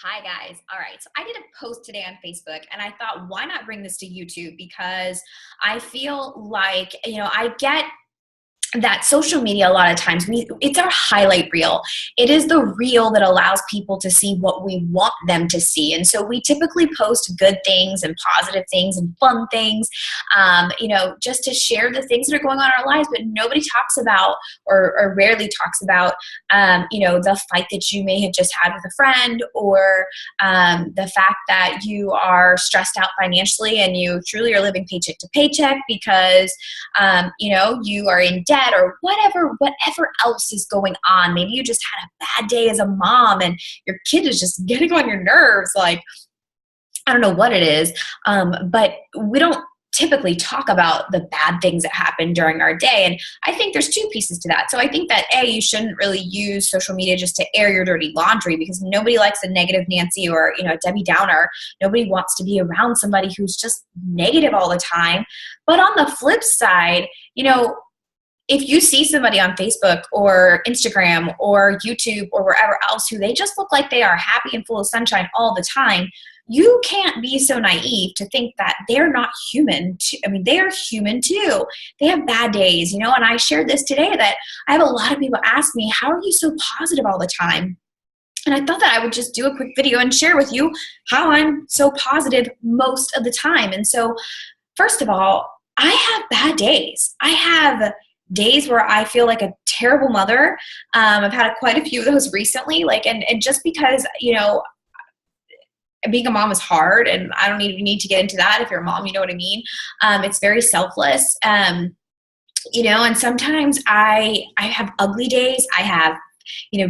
Hi guys. All right. So I did a post today on Facebook and I thought, why not bring this to YouTube? Because I feel like, I get that social media a lot of times it's our highlight reel. It is the reel that allows people to see what we want them to see. And so we typically post good things and positive things and fun things, just to share the things that are going on in our lives, but nobody talks about or rarely talks about the fight that you may have just had with a friend, or the fact that you are stressed out financially and you truly are living paycheck to paycheck because you are in debt, or whatever else is going on. Maybe you just had a bad day as a mom and your kid is just getting on your nerves. Like, I don't know what it is, but we don't typically talk about the bad things that happen during our day. And I think there's two pieces to that. So I think that you shouldn't really use social media just to air your dirty laundry, because nobody likes a negative Nancy or, a Debbie Downer. Nobody wants to be around somebody who's just negative all the time. But on the flip side, if you see somebody on Facebook or Instagram or YouTube or wherever else who they just look like they are happy and full of sunshine all the time, you can't be so naive to think that they're not human. They are human too. They have bad days, and I shared this today that I have a lot of people ask me, how are you so positive all the time? And I thought that I would just do a quick video and share with you how I'm so positive most of the time. And so, first of all, I have bad days. I have days where I feel like a terrible mother. I've had quite a few of those recently, and just because, being a mom is hard, and I don't even need to get into that. If you're a mom, you know what I mean? It's very selfless. And sometimes I have ugly days. I have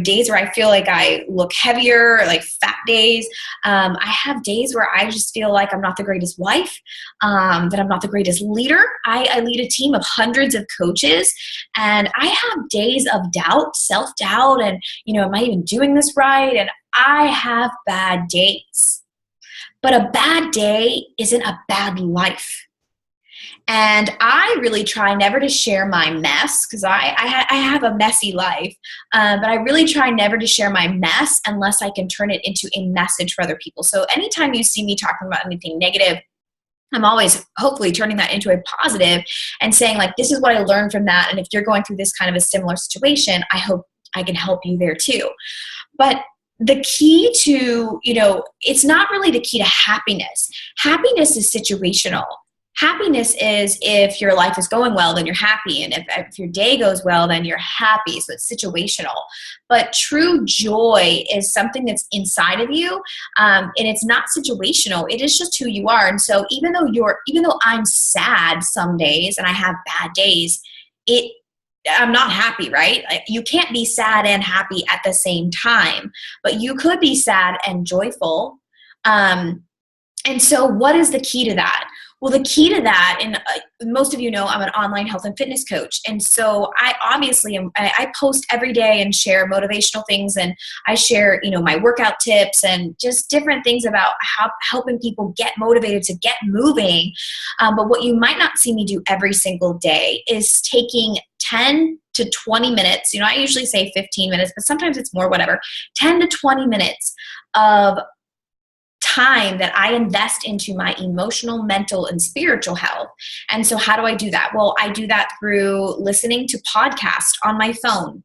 days where I feel like I look heavier, like fat days. I have days where I just feel like I'm not the greatest wife, that I'm not the greatest leader. I lead a team of hundreds of coaches, and I have days of doubt, self-doubt, and, am I even doing this right? And I have bad days. But a bad day isn't a bad life. And I really try never to share my mess, because I have a messy life, but I really try never to share my mess unless I can turn it into a message for other people. So anytime you see me talking about anything negative, I'm always hopefully turning that into a positive and saying, like, this is what I learned from that. And if you're going through this kind of a similar situation, I hope I can help you there too. But the key to, it's not really the key to happiness. Happiness is situational. Happiness is if your life is going well, then you're happy. And if your day goes well, then you're happy. So it's situational. But true joy is something that's inside of you. And it's not situational. It is just who you are. And so even though I'm sad some days and I have bad days, I'm not happy, right? You can't be sad and happy at the same time, but you could be sad and joyful. And so what is the key to that? Well, the key to that, and most of you know I'm an online health and fitness coach. And so I post every day and share motivational things, and I share, my workout tips and just different things about helping people get motivated to get moving. But what you might not see me do every single day is taking 10 to 20 minutes. I usually say 15 minutes, but sometimes it's more, whatever, 10 to 20 minutes of time that I invest into my emotional, mental, and spiritual health. And so how do I do that? Well, I do that through listening to podcasts on my phone.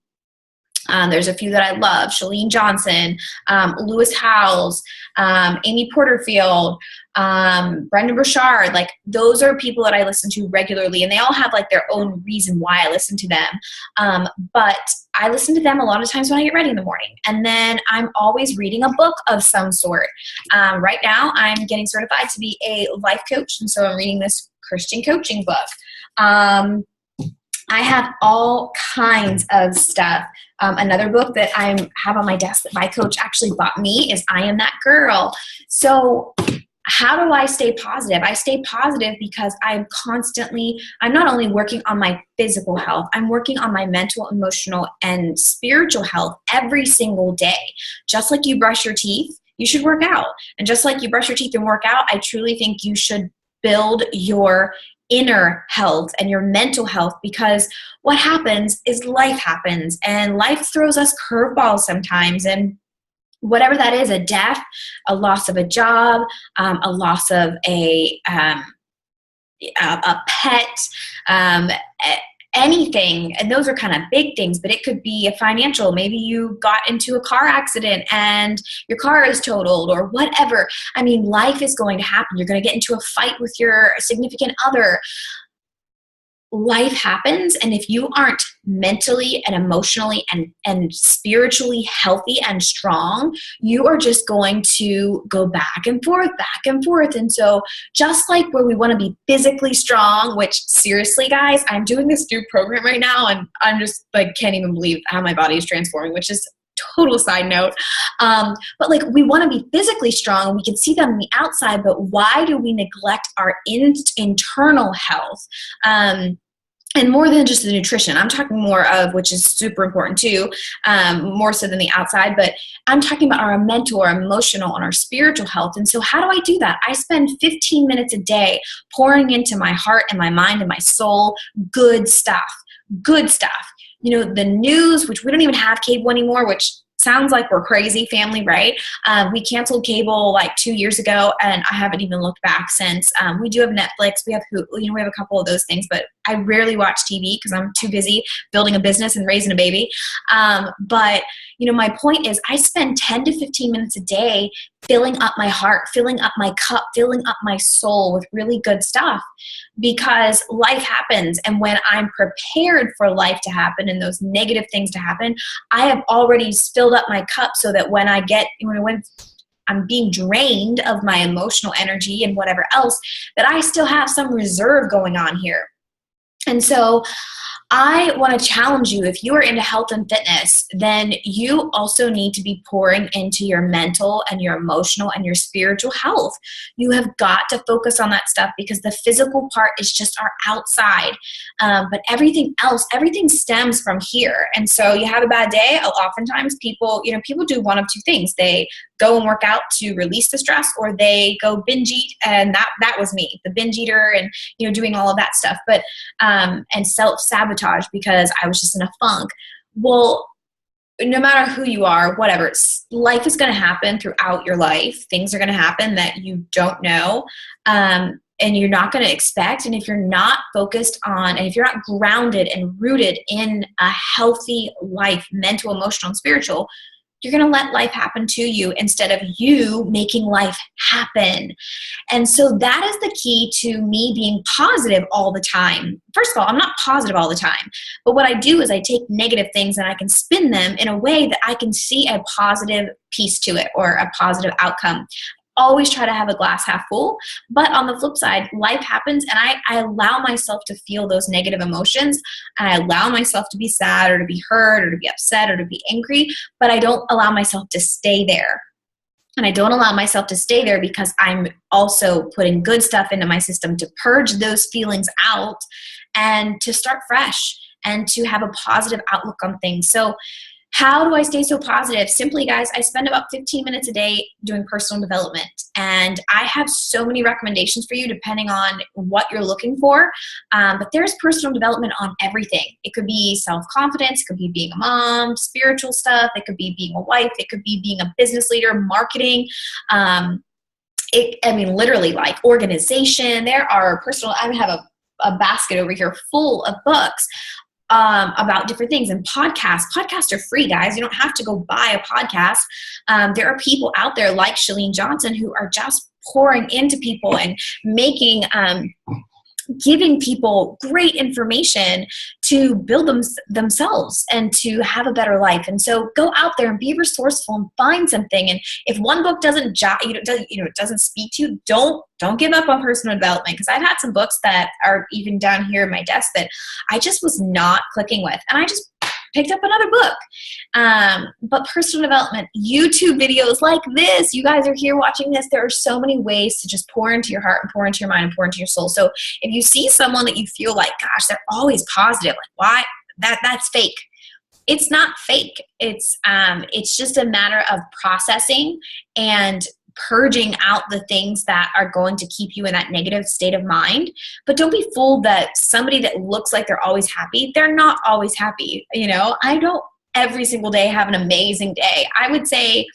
There's a few that I love: Chalene Johnson, Lewis Howes, Amy Porterfield, Brendan Burchard. Like, those are people that I listen to regularly, and they all have like their own reason why I listen to them. But I listen to them a lot of times when I get ready in the morning. And then I'm always reading a book of some sort. Right now I'm getting certified to be a life coach, and so I'm reading this Christian coaching book. I have all kinds of stuff. Another book that I have on my desk that my coach actually bought me is I Am That Girl. So how do I stay positive? I stay positive because I'm not only working on my physical health, I'm working on my mental, emotional, and spiritual health every single day. Just like you brush your teeth, you should work out. And just like you brush your teeth and work out, I truly think you should build your inner health and your mental health, because what happens is life happens, and life throws us curveballs sometimes, and whatever that is, a death, a loss of a job, a loss of a pet, anything. And those are kind of big things, but it could be a financial. Maybe you got into a car accident and your car is totaled or whatever. I mean, life is going to happen. You're going to get into a fight with your significant other. Life happens, and if you aren't mentally and emotionally and spiritually healthy and strong, you are just going to go back and forth, back and forth. And so just like where we want to be physically strong, which seriously, guys, I'm doing this new program right now, and I'm just like, can't even believe how my body is transforming, which is total side note. But like, we want to be physically strong. We can see that on the outside, but why do we neglect our internal health? And more than just the nutrition, I'm talking more of, which is super important too, more so than the outside, but I'm talking about our mental, our emotional, and our spiritual health. And so how do I do that? I spend 15 minutes a day pouring into my heart and my mind and my soul good stuff, good stuff. You know, the news, which we don't even have cable anymore, which sounds like we're crazy family, right? We canceled cable like 2 years ago, and I haven't even looked back since. We do have Netflix. We have Hulu, we have a couple of those things, but I rarely watch TV because I'm too busy building a business and raising a baby. But you know, my point is I spend 10 to 15 minutes a day filling up my heart, filling up my cup, filling up my soul with really good stuff, because life happens. And when I'm prepared for life to happen and those negative things to happen, I have already filled up my cup so that when I'm being drained of my emotional energy and whatever else, that I still have some reserve going on here. And so I want to challenge you, if you are into health and fitness, then you also need to be pouring into your mental and your emotional and your spiritual health. You have got to focus on that stuff, because the physical part is just our outside. But everything else, everything stems from here. And so you have a bad day. Oftentimes people do one of two things. They go and work out to release the stress, or they go binge eat. And that was me, the binge eater, and, doing all of that stuff. But, and self-sabotage because I was just in a funk. Well, no matter who you are, whatever, life is going to happen throughout your life. Things are going to happen that you don't know, and you're not going to expect. And if you're not focused on, and if you're not grounded and rooted in a healthy life, mental, emotional, and spiritual, you're going to let life happen to you instead of you making life happen. And so that is the key to me being positive all the time. First of all, I'm not positive all the time, but what I do is I take negative things and I can spin them in a way that I can see a positive piece to it, or a positive outcome. Always try to have a glass half full. But on the flip side, life happens, and I allow myself to feel those negative emotions. I allow myself to be sad, or to be hurt, or to be upset, or to be angry, but I don't allow myself to stay there. And I don't allow myself to stay there because I'm also putting good stuff into my system to purge those feelings out and to start fresh and to have a positive outlook on things. So how do I stay so positive? Simply, guys, I spend about 15 minutes a day doing personal development. And I have so many recommendations for you depending on what you're looking for. But there's personal development on everything. It could be self-confidence. It could be being a mom, spiritual stuff. It could be being a wife. It could be being a business leader, marketing. Literally, like organization. There are personal, I have a basket over here full of books about different things. And podcasts are free, guys. You don't have to go buy a podcast. There are people out there like Chalene Johnson who are just pouring into people and giving people great information to build themselves and to have a better life. And so go out there and be resourceful and find something. And if one book doesn't it doesn't speak to you, don't give up on personal development, because I've had some books that are even down here in my desk that I just was not clicking with, and I just picked up another book. But personal development, YouTube videos like this, you guys are here watching this. There are so many ways to just pour into your heart and pour into your mind and pour into your soul. So if you see someone that you feel like, gosh, they're always positive, like, why? That's fake. It's not fake. It's just a matter of processing and purging out the things that are going to keep you in that negative state of mind. But don't be fooled that somebody that looks like they're always happy, they're not always happy. I don't every single day have an amazing day. I would say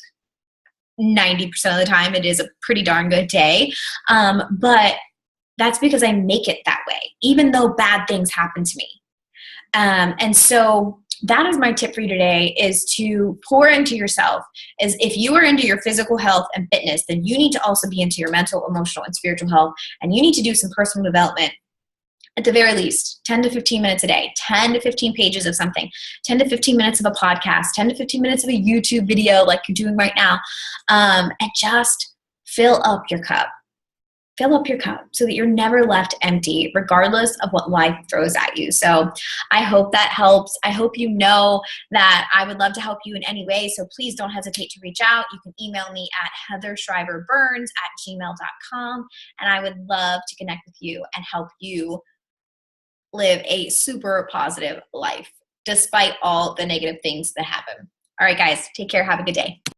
90% of the time it is a pretty darn good day. But that's because I make it that way, even though bad things happen to me. And so that is my tip for you today, is to pour into yourself. Is if you are into your physical health and fitness, then you need to also be into your mental, emotional, and spiritual health. And you need to do some personal development. At the very least, 10 to 15 minutes a day, 10 to 15 pages of something, 10 to 15 minutes of a podcast, 10 to 15 minutes of a YouTube video like you're doing right now, and just fill up your cup. Fill up your cup so that you're never left empty, regardless of what life throws at you. So I hope that helps. I hope you know that I would love to help you in any way. So please don't hesitate to reach out. You can email me at heathershriverburns@gmail.com, and I would love to connect with you and help you live a super positive life despite all the negative things that happen. All right, guys, take care. Have a good day.